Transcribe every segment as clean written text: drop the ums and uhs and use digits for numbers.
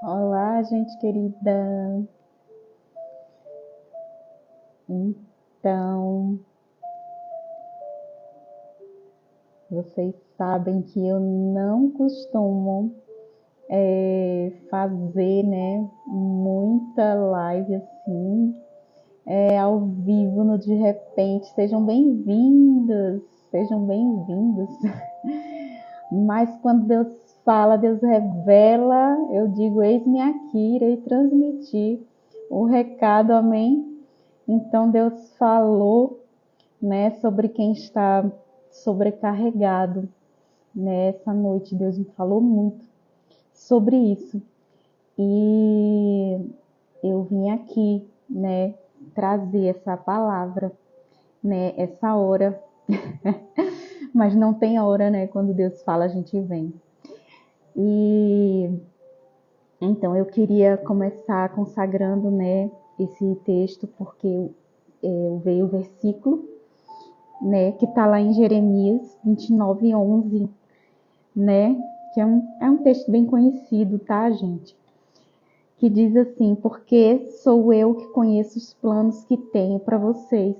Olá, gente querida. Então, vocês sabem que eu não costumo fazer, né, muita live assim, ao vivo no de repente. Sejam bem-vindos, sejam bem-vindos. Mas quando Deus fala, Deus revela, eu digo, eis-me aqui, irei transmitir o recado, amém? Então Deus falou, né, sobre quem está sobrecarregado, né? Essa noite Deus me falou muito sobre isso. E eu vim aqui, né, trazer essa palavra, né, essa hora. Mas não tem hora, né? Quando Deus fala, a gente vem. E então eu queria começar consagrando, né, esse texto, porque veio o versículo, né, que está lá em Jeremias 29:11, né, que é um texto bem conhecido, tá, gente? Que diz assim: porque sou eu que conheço os planos que tenho para vocês,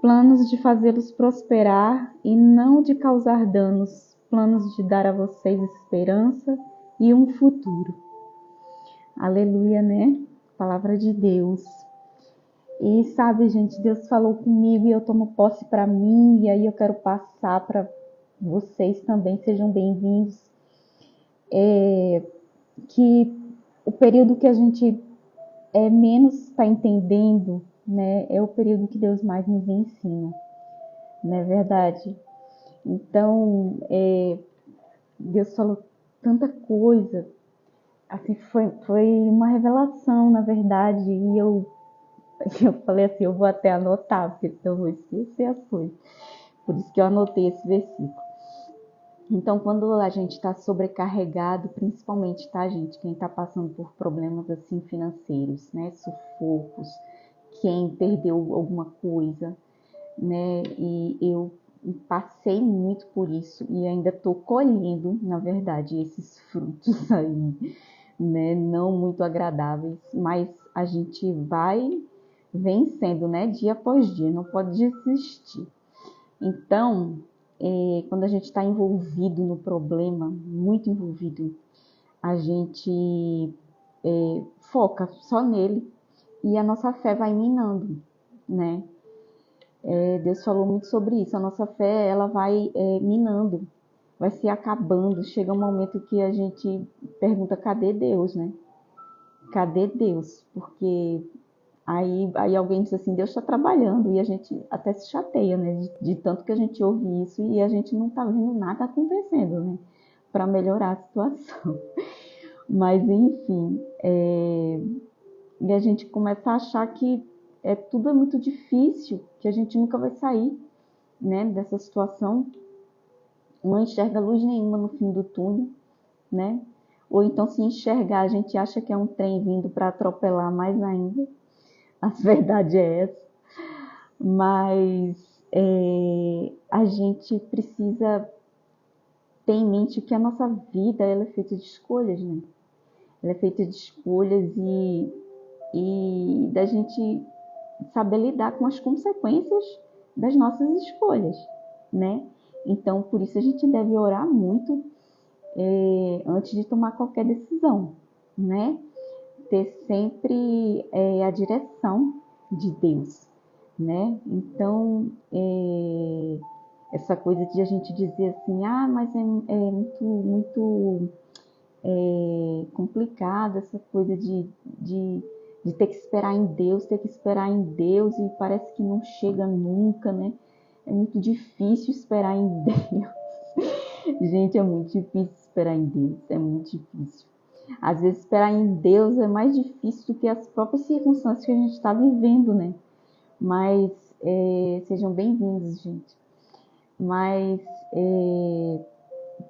planos de fazê-los prosperar e não de causar danos, planos de dar a vocês esperança e um futuro. Aleluia, né? Palavra de Deus. E sabe, gente, Deus falou comigo e eu tomo posse para mim, e aí eu quero passar para vocês também, sejam bem-vindos. Que o período que a gente menos está entendendo, né, é o período que Deus mais nos ensina, não é verdade? Então, Deus falou tanta coisa, assim, foi uma revelação, na verdade, e eu falei assim, eu vou até anotar, porque eu vou esquecer as coisas. Por isso que eu anotei esse versículo. Então, quando a gente está sobrecarregado, principalmente, tá, gente? Quem está passando por problemas assim financeiros, né? Sufocos, quem perdeu alguma coisa, né? E eu passei muito por isso e ainda estou colhendo, na verdade, esses frutos aí, né? Não muito agradáveis, mas a gente vai vencendo, né? Dia após dia, não pode desistir. Então, quando a gente está envolvido no problema, muito envolvido, a gente foca só nele e a nossa fé vai minando, né? Deus falou muito sobre isso. A nossa fé, ela vai minando, vai se acabando. Chega um momento que a gente pergunta, cadê Deus, né? Cadê Deus? Porque aí alguém diz assim, Deus está trabalhando, e a gente até se chateia, né? De tanto que a gente ouve isso e a gente não está vendo nada acontecendo, né? Para melhorar a situação. Mas, enfim, e a gente começa a achar que tudo é muito difícil, que a gente nunca vai sair, né, dessa situação, não enxerga luz nenhuma no fim do túnel, né? Ou então, se enxergar, a gente acha que é um trem vindo para atropelar mais ainda. A verdade é essa. Mas a gente precisa ter em mente que a nossa vida ela é feita de escolhas, né? Ela é feita de escolhas e da gente saber lidar com as consequências das nossas escolhas, né? Então, por isso a gente deve orar muito antes de tomar qualquer decisão, né? Ter sempre a direção de Deus, né? Então, essa coisa de a gente dizer assim, mas é muito complicado essa coisa de ter que esperar em Deus, ter que esperar em Deus e parece que não chega nunca, né? É muito difícil esperar em Deus. Gente, é muito difícil esperar em Deus, é muito difícil. Às vezes esperar em Deus é mais difícil do que as próprias circunstâncias que a gente está vivendo, né? Mas sejam bem-vindos, gente. Mas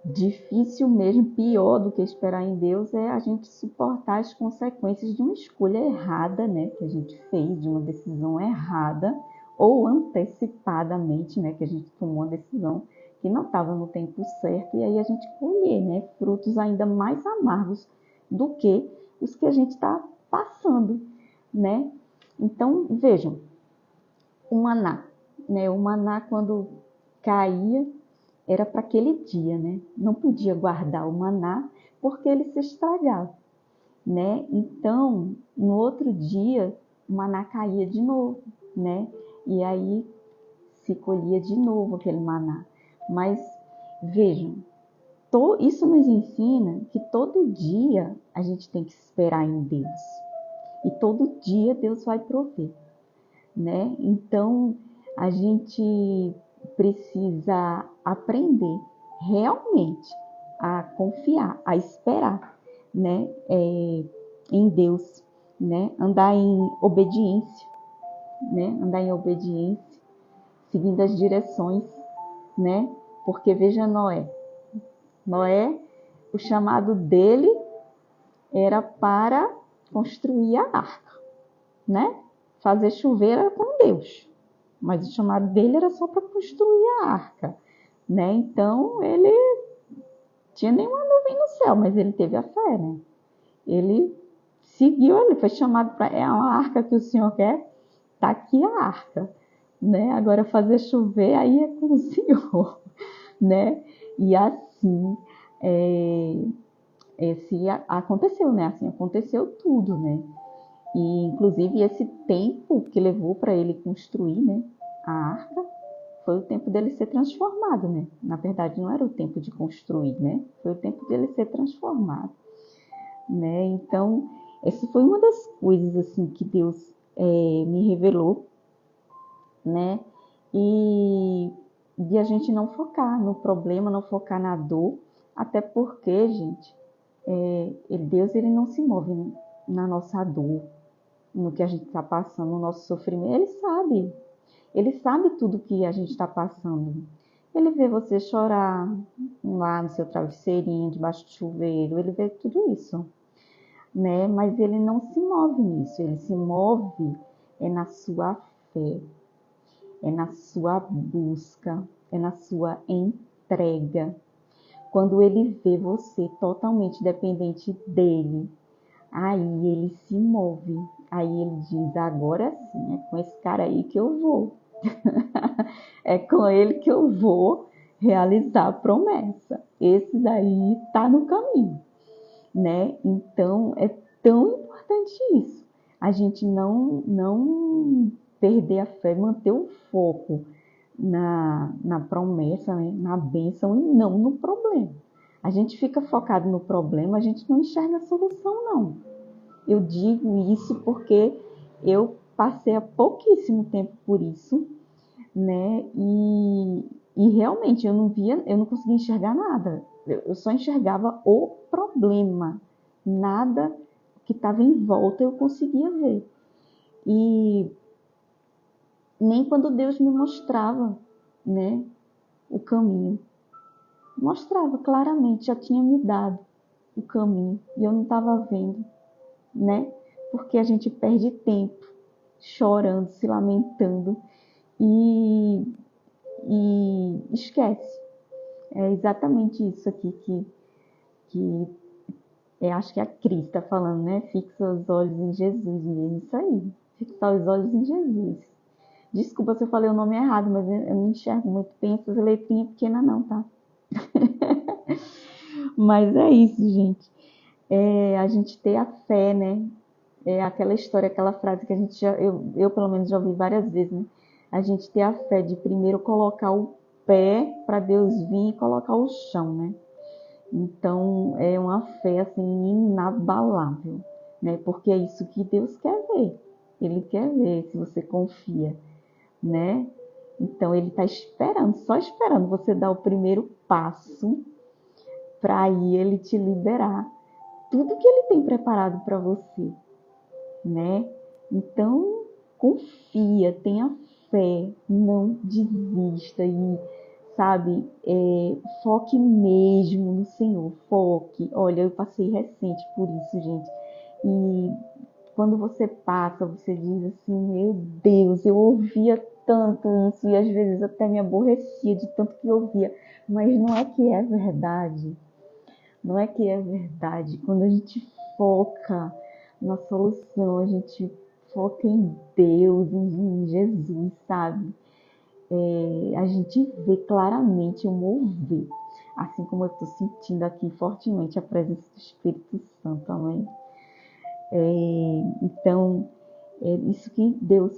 difícil mesmo, pior do que esperar em Deus, é a gente suportar as consequências de uma escolha errada, né? Que a gente fez, de uma decisão errada, ou antecipadamente, né? Que a gente tomou uma decisão que não estava no tempo certo, e aí a gente colher, né? Frutos ainda mais amargos do que os que a gente está passando, né? Então, vejam, o maná, né? O maná, quando caía, era para aquele dia, né? Não podia guardar o maná porque ele se estragava, né? Então, no outro dia, o maná caía de novo, né? E aí se colhia de novo aquele maná. Mas vejam, isso nos ensina que todo dia a gente tem que esperar em Deus. E todo dia Deus vai prover, né? Então, a gente precisa aprender realmente a confiar, a esperar, né? Em Deus, né? Andar em obediência, né? Andar em obediência, seguindo as direções, né? Porque veja Noé. Noé, o chamado dele era para construir a arca, né? Fazer chover era com Deus, mas o chamado dele era só para construir a arca, né? Então ele tinha nenhuma nuvem no céu, mas ele teve a fé, né? Ele seguiu, ele foi chamado para uma arca que o Senhor quer, tá aqui a arca, né? Agora fazer chover aí é com o Senhor, né? E assim aconteceu, né? Assim aconteceu tudo, né? E, inclusive, esse tempo que levou para ele construir, né, a arca, foi o tempo dele ser transformado, né? Na verdade, não era o tempo de construir, né? Foi o tempo dele ser transformado, né? Então, essa foi uma das coisas, assim, que Deus me revelou, né? E de a gente não focar no problema, não focar na dor, até porque, gente, Deus, ele não se move na nossa dor, no que a gente está passando, no nosso sofrimento. Ele sabe tudo que a gente está passando. Ele vê você chorar lá no seu travesseirinho, debaixo do chuveiro, ele vê tudo isso, né? Mas ele não se move nisso, ele se move na sua fé, na sua busca, na sua entrega. Quando ele vê você totalmente dependente dele, aí ele se move, aí ele diz, agora sim, é com esse cara aí que eu vou. É com ele que eu vou realizar a promessa. Esse daí está no caminho, né? Então, é tão importante isso. A gente não perder a fé, manter o foco na promessa, né? Na bênção e não no problema. A gente fica focado no problema, a gente não enxerga a solução, não. Eu digo isso porque eu passei há pouquíssimo tempo por isso, né? E realmente eu não conseguia enxergar nada. Eu só enxergava o problema. Nada que estava em volta eu conseguia ver. E nem quando Deus me mostrava, né, o caminho. Mostrava claramente, já tinha me dado o caminho e eu não estava vendo, né? Porque a gente perde tempo chorando, se lamentando e esquece. É exatamente isso aqui que acho que a Cris está falando, né? Fixa os olhos em Jesus, e é isso aí. Fixar os olhos em Jesus. Desculpa se eu falei o nome errado, mas eu não enxergo muito bem essas letrinhas pequenas não, tá? Mas é isso, gente. A gente ter a fé, né? É aquela história, aquela frase que a gente eu pelo menos já ouvi várias vezes, né? A gente ter a fé de primeiro colocar o pé para Deus vir e colocar o chão, né? Então, é uma fé assim inabalável, né? Porque é isso que Deus quer ver. Ele quer ver se você confia, né? Então, ele está esperando, só esperando você dar o primeiro passo para aí ele te liberar tudo que ele tem preparado para você, né? Então, confia, tenha fé, não desista e, sabe, foque mesmo no Senhor, foque. Olha, eu passei recente por isso, gente. E quando você passa, você diz assim, meu Deus, eu ouvia tanto isso e às vezes até me aborrecia de tanto que eu ouvia, mas não é que é verdade. Não é que é verdade. Quando a gente foca na solução, a gente foca em Deus, em Jesus, sabe? A gente vê claramente o mover, assim como eu estou sentindo aqui fortemente a presença do Espírito Santo, amém? Então, é isso que Deus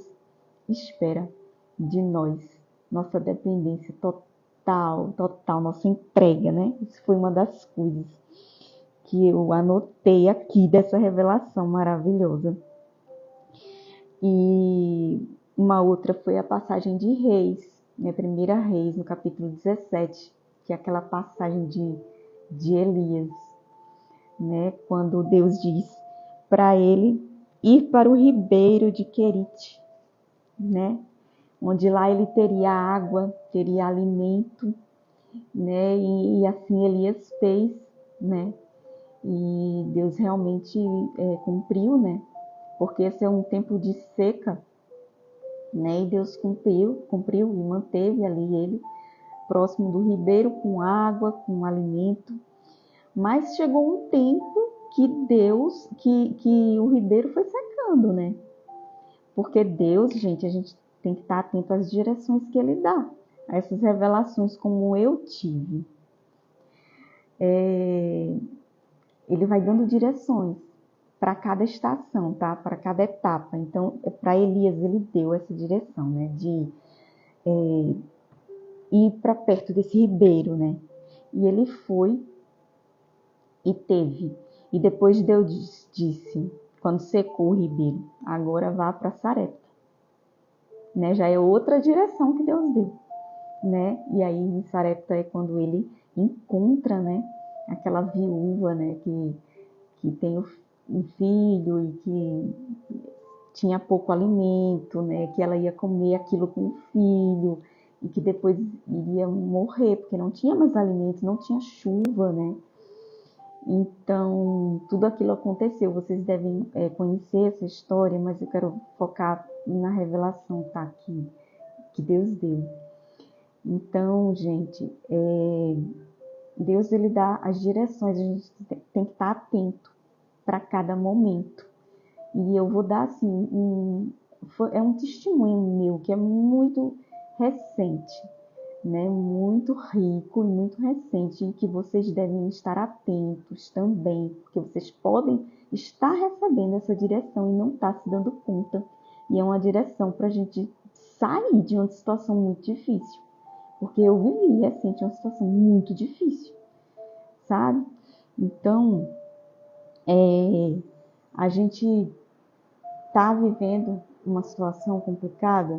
espera de nós, nossa dependência total, nossa entrega, né? Isso foi uma das coisas que eu anotei aqui dessa revelação maravilhosa. E uma outra foi a passagem de Reis, né? 1 Reis, no capítulo 17, que é aquela passagem de Elias, né? Quando Deus diz para ele ir para o ribeiro de Querite, né? Onde lá ele teria água, teria alimento, né? E assim Elias fez, né? E Deus realmente cumpriu, né? Porque esse é um tempo de seca, né? E Deus cumpriu e manteve ali ele próximo do ribeiro com água, com alimento. Mas chegou um tempo que o ribeiro foi secando, né? Porque Deus, gente, a gente tem que estar atento às direções que Ele dá, a essas revelações como eu tive. Ele vai dando direções para cada estação, tá? Para cada etapa. Então, para Elias, ele deu essa direção, né? De ir para perto desse ribeiro, né? E ele foi e teve. E depois Deus disse, quando secou o ribeiro, agora vá para Sarepta. Né? Já é outra direção que Deus deu. Né? E aí em Sarepta é quando ele encontra, né, aquela viúva, né, que tem um filho e que tinha pouco alimento, né, que ela ia comer aquilo com o filho e que depois iria morrer porque não tinha mais alimento, não tinha chuva, né? Então tudo aquilo aconteceu. Vocês devem conhecer essa história, mas eu quero focar na revelação, tá, que Deus deu. Então, gente, Deus ele dá as direções, a gente tem que estar atento para cada momento. E eu vou dar assim, é um testemunho meu que é muito recente, né? Muito rico e muito recente, e que vocês devem estar atentos também, porque vocês podem estar recebendo essa direção e não estar se dando conta. E é uma direção para a gente sair de uma situação muito difícil. Porque eu vivi recente uma situação muito difícil, sabe? Então, a gente está vivendo uma situação complicada,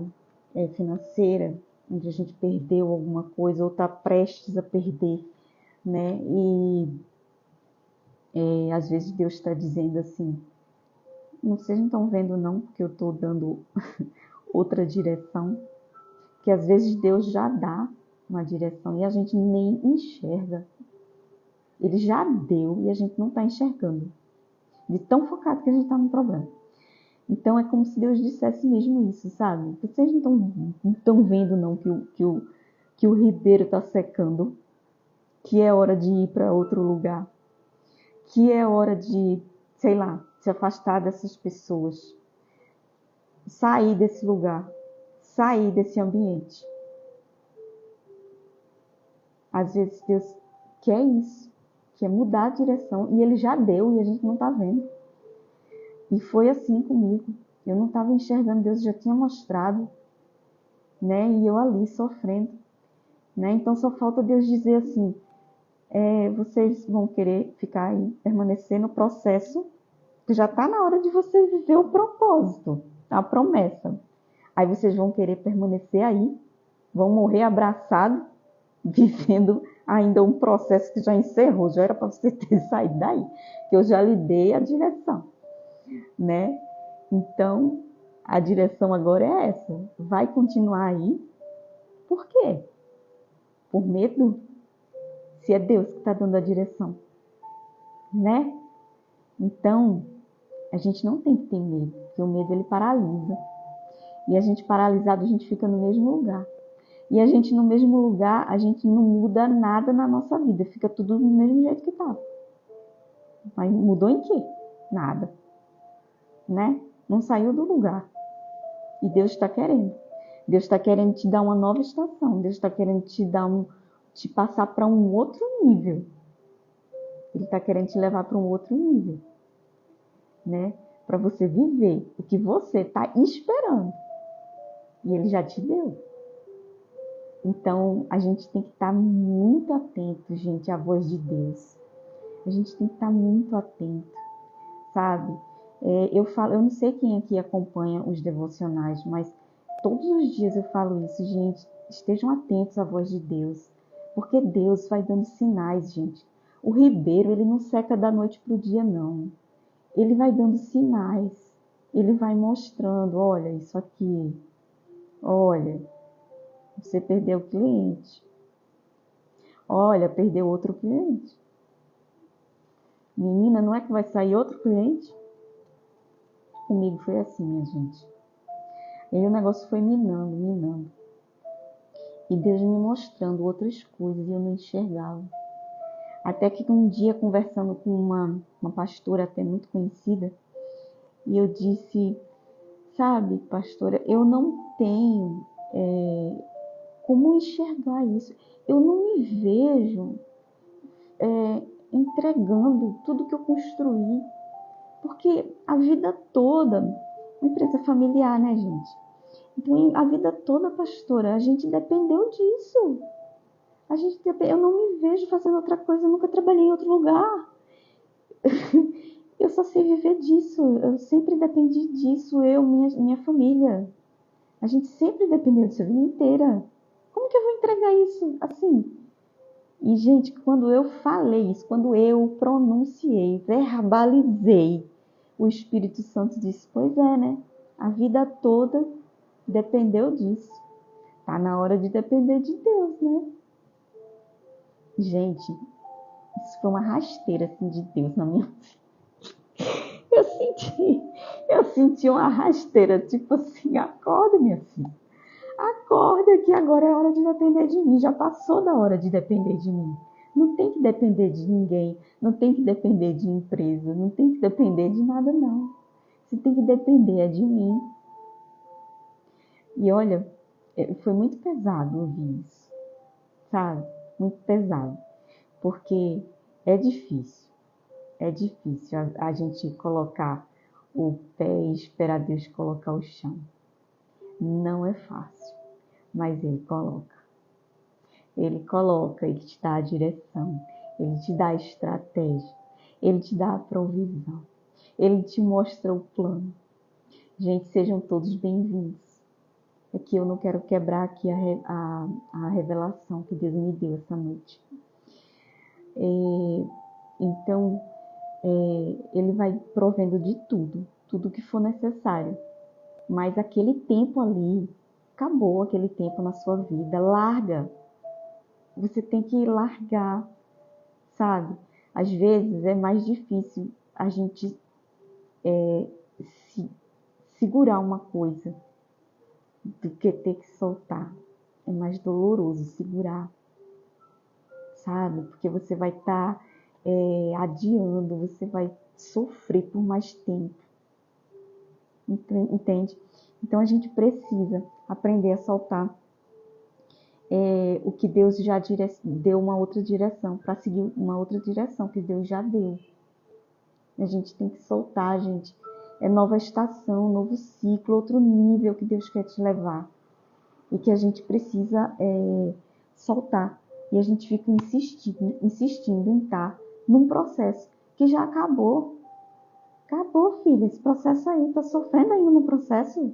financeira, onde a gente perdeu alguma coisa ou está prestes a perder, né? E às vezes Deus está dizendo assim, vocês não estão vendo não, porque eu estou dando outra direção, que às vezes Deus já dá uma direção e a gente nem enxerga. Ele já deu e a gente não está enxergando. De tão focado que a gente está no problema. Então é como se Deus dissesse mesmo isso, sabe? Vocês não estão vendo não que o ribeiro está secando, que é hora de ir para outro lugar, que é hora de, sei lá, se afastar dessas pessoas, sair desse lugar, sair desse ambiente. Às vezes Deus quer isso, quer mudar a direção, e Ele já deu e a gente não está vendo. E foi assim comigo. Eu não estava enxergando, Deus já tinha mostrado, né? E eu ali sofrendo, né? Então só falta Deus dizer assim, vocês vão querer ficar aí, permanecer no processo, que já está na hora de vocês viver o propósito, a promessa. Aí vocês vão querer permanecer aí, vão morrer abraçados, vivendo ainda um processo que já encerrou, já era para você ter saído daí, que eu já lhe dei a direção, né? Então, a direção agora é essa. Vai continuar aí. Por quê? Por medo? Se é Deus que está dando a direção, né? Então, a gente não tem que ter medo, porque o medo ele paralisa. E a gente paralisado, a gente fica no mesmo lugar. E a gente no mesmo lugar, a gente não muda nada na nossa vida, fica tudo do mesmo jeito que estava. Mas mudou em quê? Nada, né? Não saiu do lugar. E Deus está querendo. Deus está querendo te dar uma nova estação. Deus está querendo te passar para um outro nível. Ele está querendo te levar para um outro nível, né? Para você viver o que você está esperando. E Ele já te deu. Então, a gente tem que estar muito atento, gente, à voz de Deus. A gente tem que estar muito atento, sabe? Eu não sei quem aqui acompanha os devocionais, mas todos os dias eu falo isso, gente. Estejam atentos à voz de Deus, porque Deus vai dando sinais, gente. O ribeiro, ele não seca da noite para o dia, não. Ele vai dando sinais. Ele vai mostrando, olha, isso aqui. Olha, você perdeu o cliente. Olha, perdeu outro cliente. Menina, não é que vai sair outro cliente? Comigo foi assim, minha gente. E aí o negócio foi minando. E Deus me mostrando outras coisas e eu não enxergava. Até que um dia, conversando com uma pastora até muito conhecida, e eu disse, sabe, pastora, eu não tenho como enxergar isso. Eu não me vejo entregando tudo que eu construí. Porque a vida toda, uma empresa familiar, né, gente? Então, a vida toda, pastora, a gente dependeu disso. Eu não me vejo fazendo outra coisa, eu nunca trabalhei em outro lugar. Eu só sei viver disso, eu sempre dependi disso, minha família. A gente sempre dependeu disso a vida inteira. Como que eu vou entregar isso assim? E, gente, quando eu falei isso, quando eu pronunciei, verbalizei, o Espírito Santo disse, pois é, né? A vida toda dependeu disso. Tá na hora de depender de Deus, né? Gente, isso foi uma rasteira assim, de Deus na minha vida. Eu senti uma rasteira, tipo assim, acorda, minha filha. Acorda que agora é hora de depender de mim. Já passou da hora de depender de mim. Não tem que depender de ninguém. Não tem que depender de empresa. Não tem que depender de nada, não. Você tem que depender é de mim. E olha, foi muito pesado ouvir isso. Sabe? Muito pesado. Porque é difícil. É difícil a gente colocar o pé e esperar Deus colocar o chão. Não é fácil. Mas Ele coloca. Ele coloca, Ele te dá a direção, Ele te dá a estratégia, Ele te dá a provisão, Ele te mostra o plano. Gente, sejam todos bem-vindos. É que eu não quero quebrar aqui a revelação que Deus me deu essa noite. Então, Ele vai provendo de tudo que for necessário. Mas aquele tempo ali, acabou aquele tempo na sua vida, larga. Você tem que largar, sabe? Às vezes é mais difícil a gente segurar uma coisa do que ter que soltar. É mais doloroso segurar, sabe? Porque você vai estar adiando, você vai sofrer por mais tempo. Entende? Então a gente precisa aprender a soltar o que Deus já deu uma outra direção, para seguir uma outra direção que Deus já deu. A gente tem que soltar, gente. É nova estação, novo ciclo, outro nível que Deus quer te levar. E que a gente precisa soltar. E a gente fica insistindo em estar num processo que já acabou. Acabou, filha. Esse processo aí, tá sofrendo ainda no processo?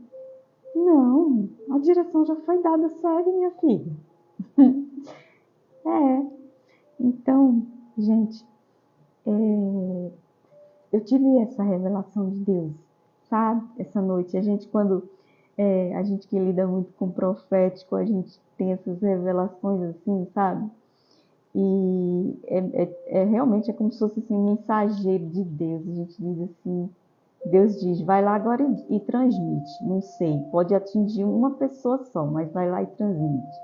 Não, a direção já foi dada, segue, minha filha. Então, gente, eu tive essa revelação de Deus, sabe? Essa noite, a gente que lida muito com o profético, a gente tem essas revelações assim, sabe? E realmente como se fosse assim, um mensageiro de Deus. A gente diz assim, Deus diz, vai lá agora e transmite. Não sei, pode atingir uma pessoa só, mas vai lá e transmite.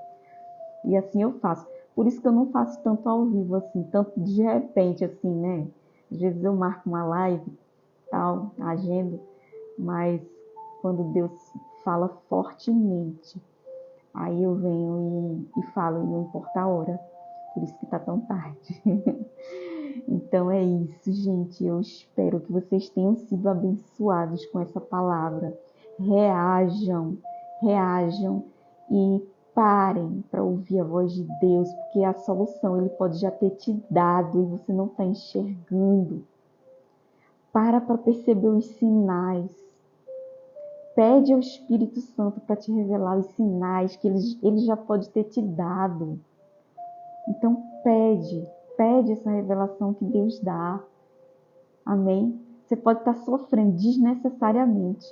E assim eu faço. Por isso que eu não faço tanto ao vivo assim, tanto de repente assim, né? Às vezes eu marco uma live, tal, agendo, mas quando Deus fala fortemente, aí eu venho e falo, e não importa a hora, por isso que tá tão tarde. Então é isso, gente. Eu espero que vocês tenham sido abençoados com essa palavra. Reajam, reajam e parem para ouvir a voz de Deus, porque a solução Ele pode já ter te dado e você não está enxergando. Para perceber os sinais. Pede ao Espírito Santo para te revelar os sinais que ele já pode ter te dado. Então pede essa revelação que Deus dá. Amém? Você pode estar sofrendo desnecessariamente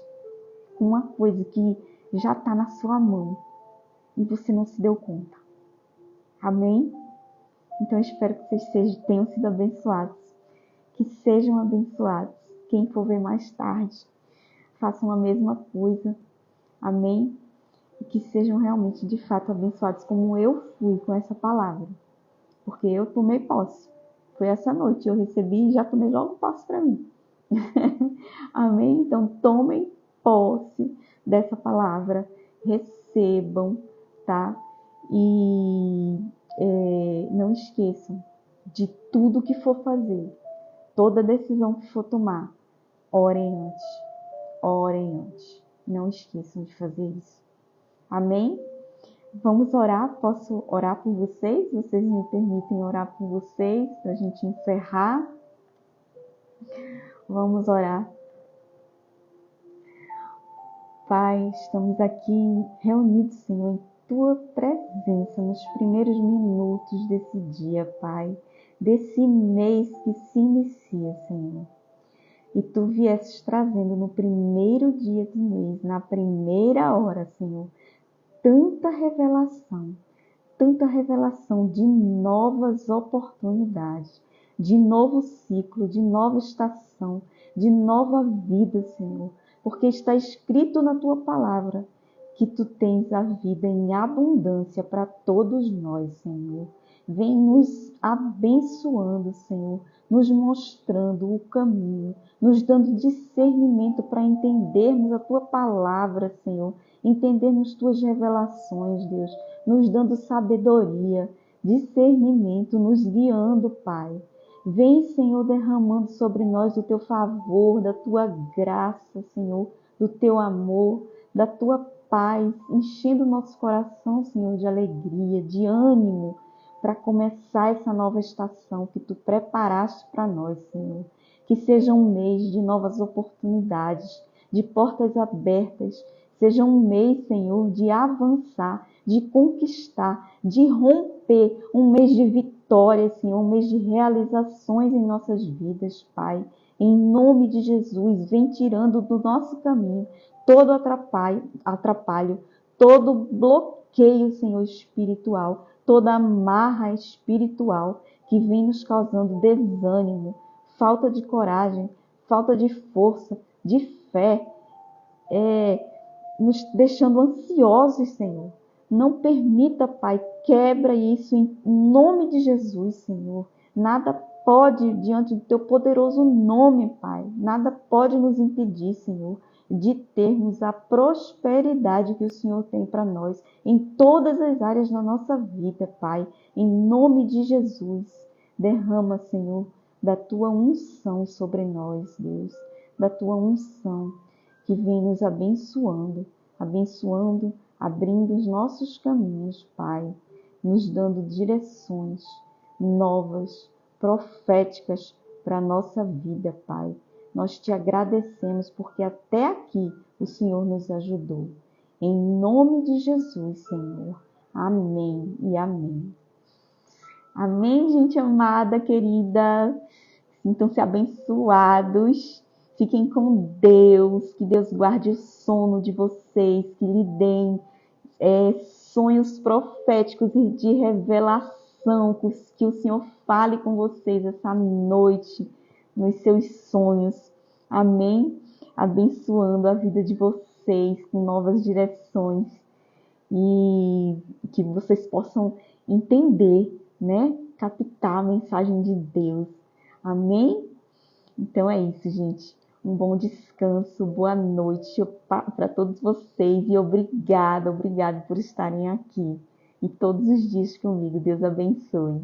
com uma coisa que já está na sua mão e você não se deu conta. Amém? Então eu espero que vocês tenham sido abençoados. Que sejam abençoados. Quem for ver mais tarde, façam a mesma coisa. Amém? E que sejam realmente, de fato, abençoados como eu fui com essa palavra. Porque eu tomei posse. Foi essa noite, eu recebi e já tomei logo posse para mim. Amém? Então, tomem posse dessa palavra. Recebam, tá? E não esqueçam de tudo que for fazer. Toda decisão que for tomar, orem antes. Orem antes. Não esqueçam de fazer isso. Amém? Vamos orar? Posso orar por vocês? Vocês me permitem orar por vocês para a gente encerrar? Vamos orar. Pai, estamos aqui reunidos, Senhor, em Tua presença nos primeiros minutos desse dia, Pai, desse mês que se inicia, Senhor. E Tu viesses trazendo no primeiro dia do mês, na primeira hora, Senhor, tanta revelação de novas oportunidades, de novo ciclo, de nova estação, de nova vida, Senhor. Porque está escrito na Tua palavra que Tu tens a vida em abundância para todos nós, Senhor. Vem nos abençoando, Senhor, nos mostrando o caminho, nos dando discernimento para entendermos a Tua palavra, Senhor, entendermos Tuas revelações, Deus, nos dando sabedoria, discernimento, nos guiando, Pai. Vem, Senhor, derramando sobre nós o Teu favor, da Tua graça, Senhor, do Teu amor, da Tua paz, enchendo o nosso coração, Senhor, de alegria, de ânimo, para começar essa nova estação que Tu preparaste para nós, Senhor. Que seja um mês de novas oportunidades, de portas abertas, seja um mês, Senhor, de avançar, de conquistar, de romper, um mês de vitória, Senhor, um mês de realizações em nossas vidas, Pai. Em nome de Jesus, vem tirando do nosso caminho todo atrapalho, todo bloqueio, Senhor, espiritual, toda amarra espiritual que vem nos causando desânimo, falta de coragem, falta de força, de fé, nos deixando ansiosos, Senhor. Não permita, Pai, quebra isso em nome de Jesus, Senhor. Nada pode, diante do Teu poderoso nome, Pai, nada pode nos impedir, Senhor, de termos a prosperidade que o Senhor tem para nós em todas as áreas da nossa vida, Pai. Em nome de Jesus, derrama, Senhor, da Tua unção sobre nós, Deus, da Tua unção que vem nos abençoando, abrindo os nossos caminhos, Pai, nos dando direções novas, proféticas para a nossa vida, Pai. Nós Te agradecemos porque até aqui o Senhor nos ajudou. Em nome de Jesus, Senhor. Amém e amém. Amém, gente amada, querida. Sintam-se abençoados. Fiquem com Deus. Que Deus guarde o sono de vocês. Que lhe deem sonhos proféticos e de revelação. Que o Senhor fale com vocês essa noite nos seus sonhos. Amém? Abençoando a vida de vocês com novas direções. E que vocês possam entender, né? Captar a mensagem de Deus. Amém? Então é isso, gente. Um bom descanso, boa noite para todos vocês e obrigada por estarem aqui. E todos os dias comigo. Deus abençoe.